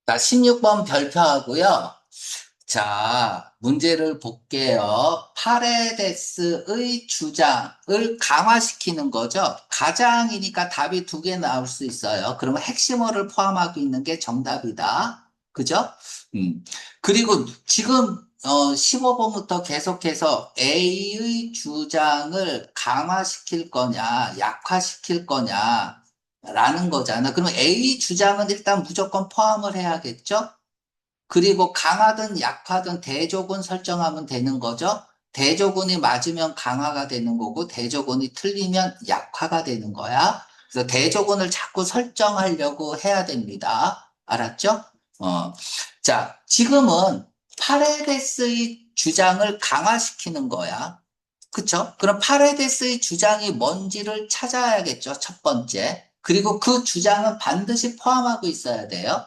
자, 16번 별표하고요. 자, 문제를 볼게요. 파레데스의 주장을 강화시키는 거죠. 가장이니까 답이 두 개 나올 수 있어요. 그러면 핵심어를 포함하고 있는 게 정답이다. 그죠? 음. 그리고 지금 15번부터 계속해서 A의 주장을 강화시킬 거냐, 약화시킬 거냐, 라는 거잖아. 그러면 A 주장은 일단 무조건 포함을 해야겠죠? 그리고 강하든 약하든 대조군 설정하면 되는 거죠. 대조군이 맞으면 강화가 되는 거고 대조군이 틀리면 약화가 되는 거야. 그래서 대조군을 자꾸 설정하려고 해야 됩니다. 알았죠? 어. 자, 지금은 파레데스의 주장을 강화시키는 거야. 그쵸? 그럼 파레데스의 주장이 뭔지를 찾아야겠죠. 첫 번째. 그리고 그 주장은 반드시 포함하고 있어야 돼요.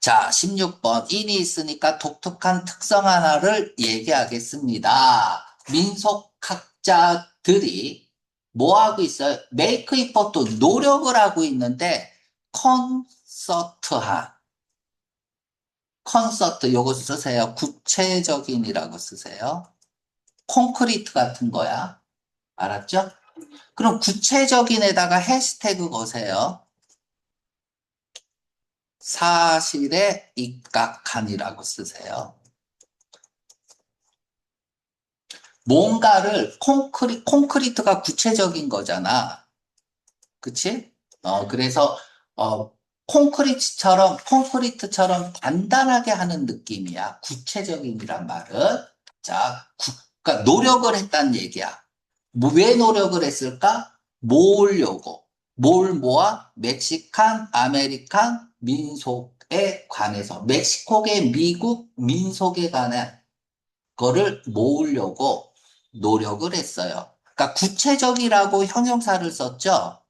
자, 16번. 인이 있으니까 독특한 특성 하나를 얘기하겠습니다. 민속학자들이 뭐 하고 있어요? 메이크 이퍼도 노력을 하고 있는데, 콘서트한, 콘서트 요거 쓰세요. 구체적인이라고 쓰세요. 콘크리트 같은 거야. 알았죠? 그럼 구체적인에다가 해시태그 거세요. 사실에 입각한이라고 쓰세요. 뭔가를 콘크리트가 구체적인 거잖아. 그치? 그래서, 어, 콘크리트처럼 단단하게 하는 느낌이야. 구체적인이란 말은. 자, 그러니까 노력을 했다는 얘기야. 왜 노력을 했을까? 모으려고. 뭘 모아? 멕시칸, 아메리칸 민속에 관해서. 멕시코계 미국 민속에 관한 거를 모으려고 노력을 했어요. 그러니까 구체적이라고 형용사를 썼죠.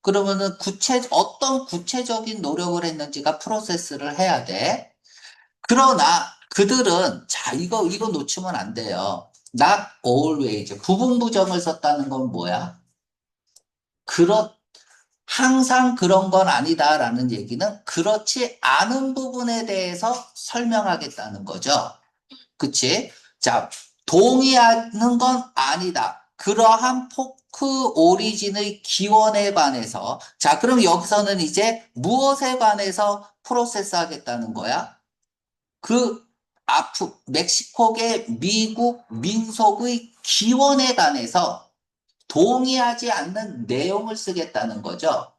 그러면은 어떤 구체적인 노력을 했는지가 프로세스를 해야 돼. 그러나 그들은, 자, 이거 놓치면 안 돼요. Not always. 부분부정을 썼다는 건 뭐야? 그렇, 항상 그런 건 아니다라는 얘기는 그렇지 않은 부분에 대해서 설명하겠다는 거죠. 그치? 자, 동의하는 건 아니다. 그러한 포크 오리진의 기원에 관해서. 자, 그럼 여기서는 이제 무엇에 관해서 프로세스 하겠다는 거야? 멕시코계 미국 민속의 기원에 관해서 동의하지 않는 내용을 쓰겠다는 거죠.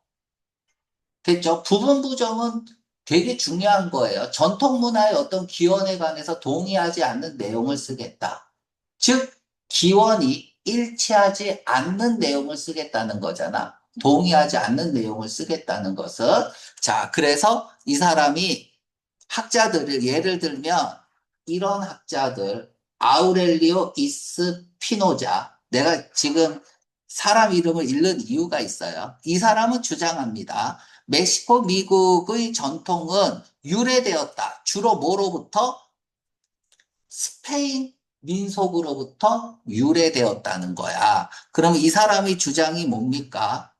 됐죠? 부분 부정은 되게 중요한 거예요. 전통 문화의 어떤 기원에 관해서 동의하지 않는 내용을 쓰겠다. 즉, 기원이 일치하지 않는 내용을 쓰겠다는 거잖아. 동의하지 않는 내용을 쓰겠다는 것은. 자, 그래서 이 사람이 학자들을 예를 들면 이런 학자들, 아우렐리오 이스피노자, 내가 지금 사람 이름을 잃는 이유가 있어요. 이 사람은 주장합니다. 멕시코, 미국의 전통은 유래되었다. 주로 뭐로부터? 스페인 민속으로부터 유래되었다는 거야. 그럼 이 사람의 주장이 뭡니까?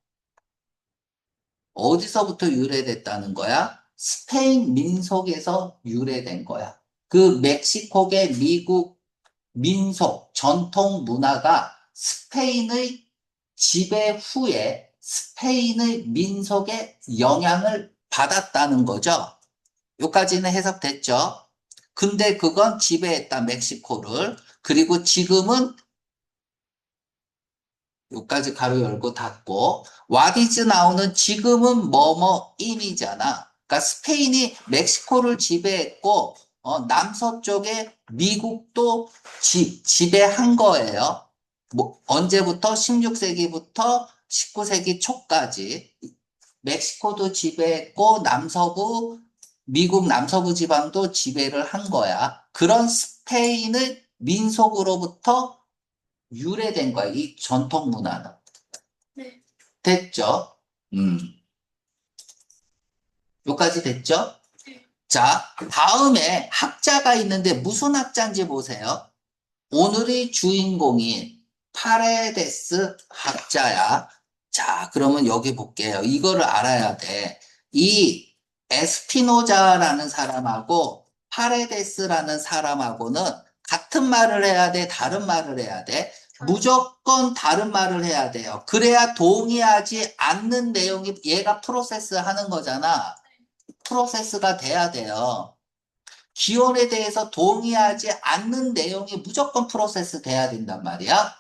어디서부터 유래됐다는 거야? 스페인 민속에서 유래된 거야. 그 멕시코계 미국 민속, 전통 문화가 스페인의 지배 후에 스페인의 민속의 영향을 받았다는 거죠. 여기까지는 해석됐죠? 근데 그건 지배했다, 멕시코를. 그리고 지금은 여기까지 가로 열고 닫고, 와디즈 나오는 지금은 뭐뭐임이잖아. 그러니까 스페인이 멕시코를 지배했고, 남서쪽에 미국도 지배한 거예요. 뭐, 언제부터? 16세기부터 19세기 초까지. 멕시코도 지배했고, 미국 남서부 지방도 지배를 한 거야. 그런 스페인의 민속으로부터 유래된 거야, 이 전통 문화는. 네. 됐죠? 음, 여기까지 됐죠? 네. 자, 다음에 학자가 있는데 무슨 학자인지 보세요. 오늘의 주인공이 파레데스 학자야. 자, 그러면 여기 볼게요. 이거를 알아야 돼. 이 에스피노자라는 사람하고 파레데스라는 사람하고는 같은 말을 해야 돼, 다른 말을 해야 돼? 무조건 다른 말을 해야 돼요. 그래야 동의하지 않는 내용이 얘가 프로세스 하는 거잖아. 프로세스가 돼야 돼요. 기원에 대해서 동의하지 않는 내용이 무조건 프로세스 돼야 된단 말이야.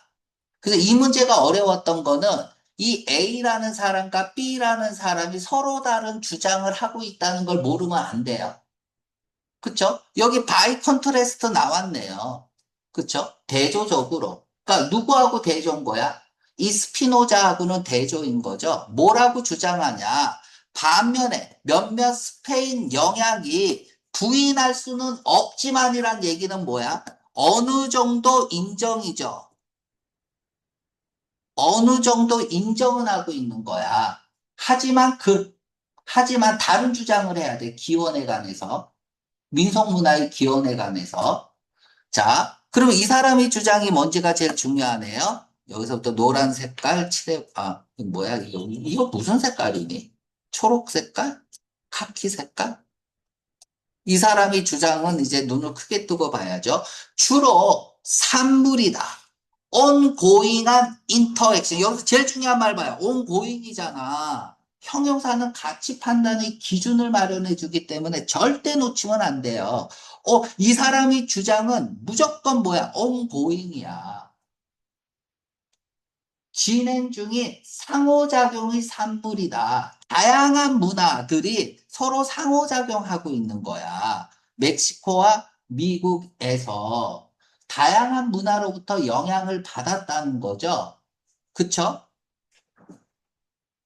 그래서 이 문제가 어려웠던 거는 이 A라는 사람과 B라는 사람이 서로 다른 주장을 하고 있다는 걸 모르면 안 돼요. 그쵸? 여기 바이 컨트레스트 나왔네요. 그쵸? 대조적으로. 그러니까 누구하고 대조인 거야? 이 스피노자하고는 대조인 거죠. 뭐라고 주장하냐? 반면에 몇몇 스페인 영향이 부인할 수는 없지만이란 얘기는 뭐야? 어느 정도 인정이죠. 어느 정도 인정은 하고 있는 거야. 하지만 하지만 다른 주장을 해야 돼. 기원에 관해서. 민속문화의 기원에 관해서. 자, 그럼 이 사람의 주장이 뭔지가 제일 중요하네요. 여기서부터 노란 색깔, 이거 뭐야, 이거 무슨 색깔이니? 초록 색깔? 카키 색깔? 이 사람의 주장은 이제 눈을 크게 뜨고 봐야죠. 주로 산물이다. ongoing한 interaction. 여기서 제일 중요한 말 봐요. ongoing이잖아. 형용사는 가치 판단의 기준을 마련해 주기 때문에 절대 놓치면 안 돼요. 이 사람의 주장은 무조건 뭐야? ongoing이야. 진행 중인 상호작용의 산물이다. 다양한 문화들이 서로 상호작용하고 있는 거야. 멕시코와 미국에서 다양한 문화로부터 영향을 받았다는 거죠. 그쵸?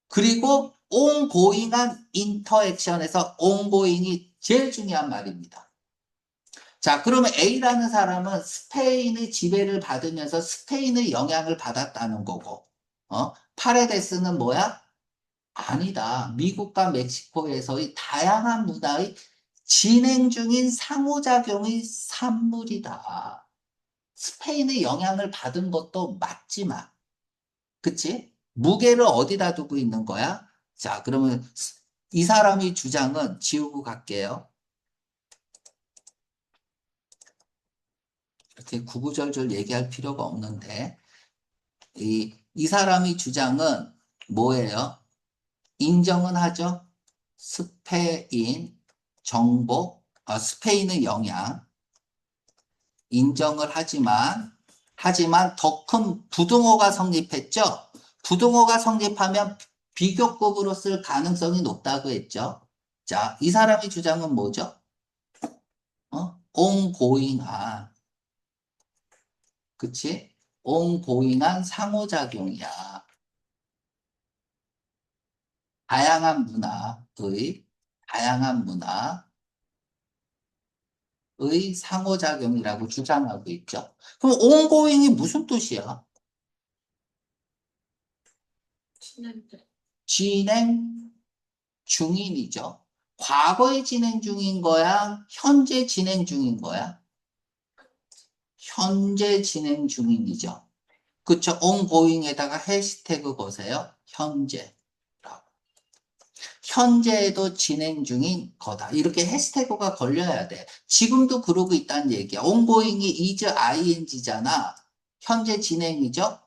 그리고 ongoing한 인터액션에서 ongoing이 제일 중요한 말입니다. 자, 그러면 A라는 사람은 스페인의 지배를 받으면서 스페인의 영향을 받았다는 거고, 파레데스는 뭐야? 아니다. 미국과 멕시코에서의 다양한 문화의 진행 중인 상호작용의 산물이다. 스페인의 영향을 받은 것도 맞지만, 그치? 무게를 어디다 두고 있는 거야? 자, 그러면 이 사람의 주장은 지우고 갈게요. 이렇게 구구절절 얘기할 필요가 없는데, 이 사람의 주장은 뭐예요? 인정은 하죠? 스페인 정복, 스페인의 영향, 인정을 하지만 더 큰 부등호가 성립했죠? 부등호가 성립하면 비교급으로 쓸 가능성이 높다고 했죠? 자, 이 사람의 주장은 뭐죠? ongoing한, 그치? ongoing한 상호작용이야. 다양한 문화의, 다양한 문화의 상호작용이라고 주장하고 있죠. 그럼 ongoing이 무슨 뜻이야? 진행 중인이죠. 과거에 진행 중인 거야? 현재 진행 중인 거야? 현재 진행 중인이죠. 그쵸? ongoing에다가 해시태그 거세요. 현재. 현재에도 진행 중인 거다. 이렇게 해시태그가 걸려야 돼. 지금도 그러고 있다는 얘기야. ongoing이 is ing잖아. 현재 진행이죠?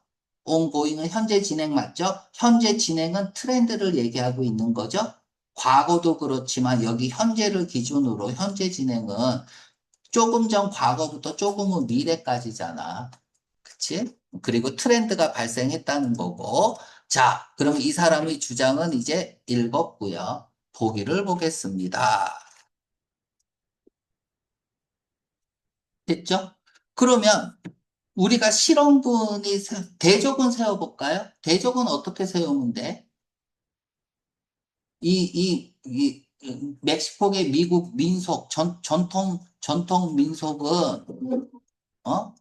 ongoing은 현재 진행 맞죠? 현재 진행은 트렌드를 얘기하고 있는 거죠? 과거도 그렇지만 여기 현재를 기준으로 현재 진행은 조금 전 과거부터 조금은 미래까지잖아. 그치? 그리고 트렌드가 발생했다는 거고. 자, 그럼 이 사람의 주장은 이제 읽었고요. 보기를 보겠습니다. 됐죠? 그러면 우리가 실험군이 대적은 세워볼까요? 대적은 어떻게 세우면 돼? 이 멕시코의 미국 민속, 전통 민속은, 어?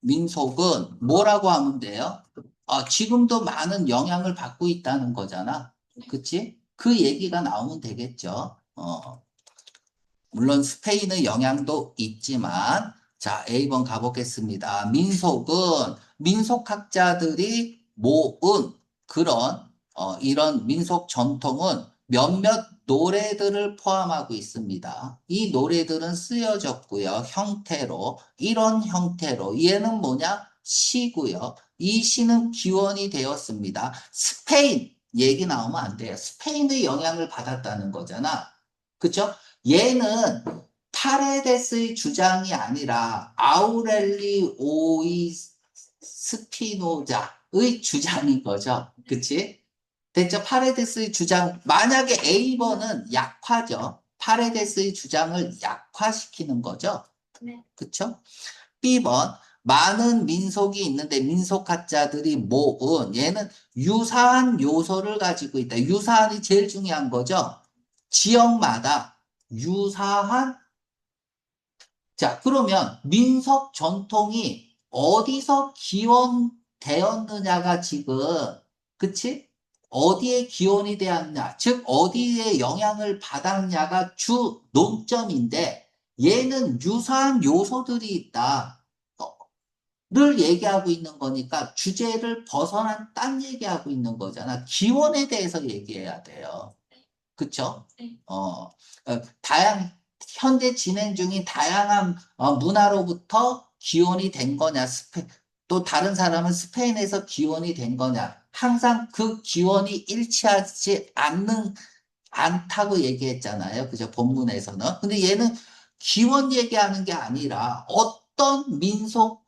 민속은 뭐라고 하면 돼요? 지금도 많은 영향을 받고 있다는 거잖아. 그치? 그 얘기가 나오면 되겠죠. 물론 스페인의 영향도 있지만, 자, A번 가보겠습니다. 민속학자들이 모은 그런, 이런 민속 전통은 몇몇 노래들을 포함하고 있습니다. 이 노래들은 쓰여졌고요. 형태로 이런 형태로 얘는 뭐냐? 시고요. 이 시는 기원이 되었습니다. 스페인 얘기 나오면 안 돼요. 스페인의 영향을 받았다는 거잖아. 그쵸? 얘는 파레데스의 주장이 아니라 아우렐리 오이 스피노자의 주장인 거죠. 그치? 됐죠? 파레데스의 주장, 만약에 A번은 약화죠. 파레데스의 주장을 약화시키는 거죠. 네. 그쵸? B번, 많은 민속이 있는데 민속학자들이 모은 얘는 유사한 요소를 가지고 있다. 유사한이 제일 중요한 거죠. 지역마다 유사한, 자, 그러면 민속 전통이 어디서 기원되었느냐가 지금, 그치? 어디에 기원이 되었냐, 즉, 어디에 영향을 받았냐가 주 논점인데, 얘는 유사한 요소들이 있다. 를 얘기하고 있는 거니까 주제를 벗어난 딴 얘기하고 있는 거잖아. 기원에 대해서 얘기해야 돼요. 그쵸? 네. 현재 진행 중인 다양한 문화로부터 기원이 된 거냐, 또 다른 사람은 스페인에서 기원이 된 거냐. 항상 그 기원이 일치하지 않다고 얘기했잖아요. 그죠? 본문에서는. 근데 얘는 기원 얘기하는 게 아니라 어떤 민속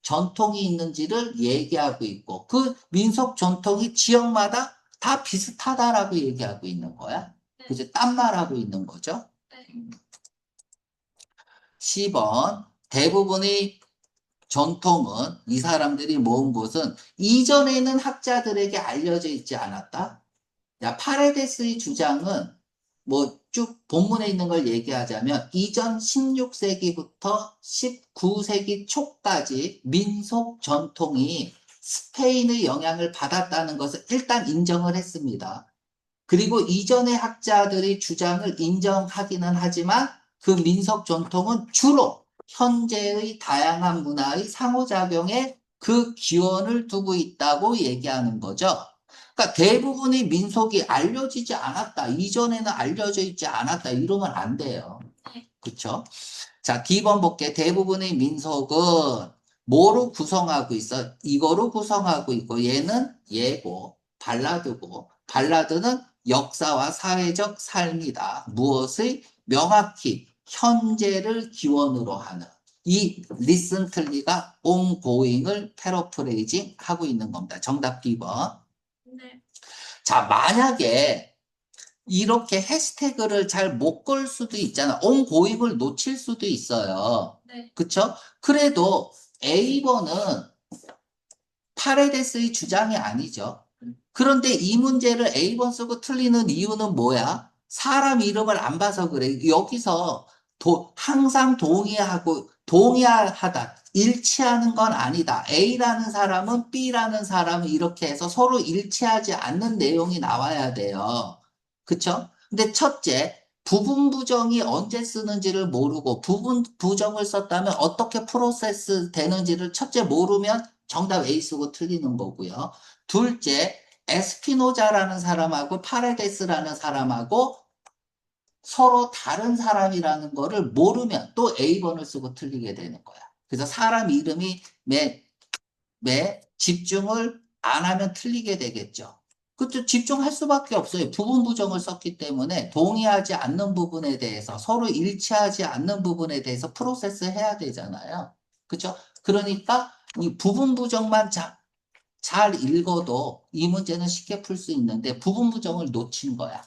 전통이 있는지를 얘기하고 있고 그 민속 전통이 지역마다 다 비슷하다라고 얘기하고 있는 거야. 그죠? 딴 말하고 있는 거죠. 10번 대부분의 전통은 이 사람들이 모은 곳은 이전에는 학자들에게 알려져 있지 않았다. 야, 파레데스의 주장은 뭐 쭉 본문에 있는 걸 얘기하자면 이전 16세기부터 19세기 초까지 민속 전통이 스페인의 영향을 받았다는 것을 일단 인정을 했습니다. 그리고 이전의 학자들의 주장을 인정하기는 하지만 그 민속 전통은 주로 현재의 다양한 문화의 상호작용에 그 기원을 두고 있다고 얘기하는 거죠. 그러니까 대부분의 민속이 알려지지 않았다. 이전에는 알려져 있지 않았다. 이러면 안 돼요. 그쵸? 자, D번 볼게. 대부분의 민속은 뭐로 구성하고 있어? 이거로 구성하고 있고, 얘는 예고, 발라드고, 발라드는 역사와 사회적 삶이다. 무엇의? 명확히 현재를 기원으로 하는. 이 recently가 ongoing을 패러프레이징 하고 있는 겁니다. 정답 B번. 네. 자, 만약에 이렇게 해시태그를 잘 못 걸 수도 있잖아. ongoing을 놓칠 수도 있어요. 네. 그쵸? 그래도 A번은 파레데스의 주장이 아니죠. 그런데 이 문제를 A번 쓰고 틀리는 이유는 뭐야? 사람 이름을 안 봐서 그래. 여기서 항상 동의하다. 일치하는 건 아니다. A라는 사람은 B라는 사람은 이렇게 해서 서로 일치하지 않는 내용이 나와야 돼요. 그쵸? 근데 첫째, 부분 부정이 언제 쓰는지를 모르고 부분 부정을 썼다면 어떻게 프로세스 되는지를 첫째 모르면 정답 A 쓰고 틀리는 거고요. 둘째, 에스피노자라는 사람하고 파레데스라는 사람하고 서로 다른 사람이라는 거를 모르면 또 A번을 쓰고 틀리게 되는 거야. 그래서 사람 이름이 매 집중을 안 하면 틀리게 되겠죠. 그렇죠. 집중할 수밖에 없어요. 부분 부정을 썼기 때문에 동의하지 않는 부분에 대해서 서로 일치하지 않는 부분에 대해서 프로세스 해야 되잖아요. 그렇죠. 그러니까 이 부분 부정만 잘 읽어도 이 문제는 쉽게 풀 수 있는데 부분 부정을 놓친 거야.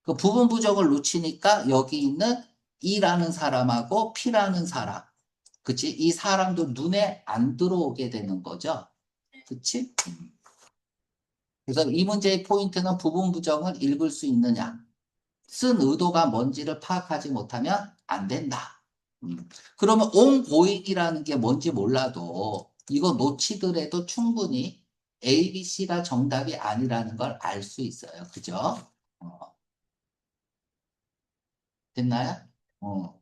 그 부분 부정을 놓치니까 여기 있는 E라는 사람하고 P라는 사람, 그치? 이 사람도 눈에 안 들어오게 되는 거죠. 그치? 그래서 이 문제의 포인트는 부분 부정을 읽을 수 있느냐. 쓴 의도가 뭔지를 파악하지 못하면 안 된다. 그러면 ongoing이라는 게 뭔지 몰라도 이거 놓치더라도 충분히 A, B, C가 정답이 아니라는 걸 알 수 있어요. 그죠? 어, 됐나요? 어.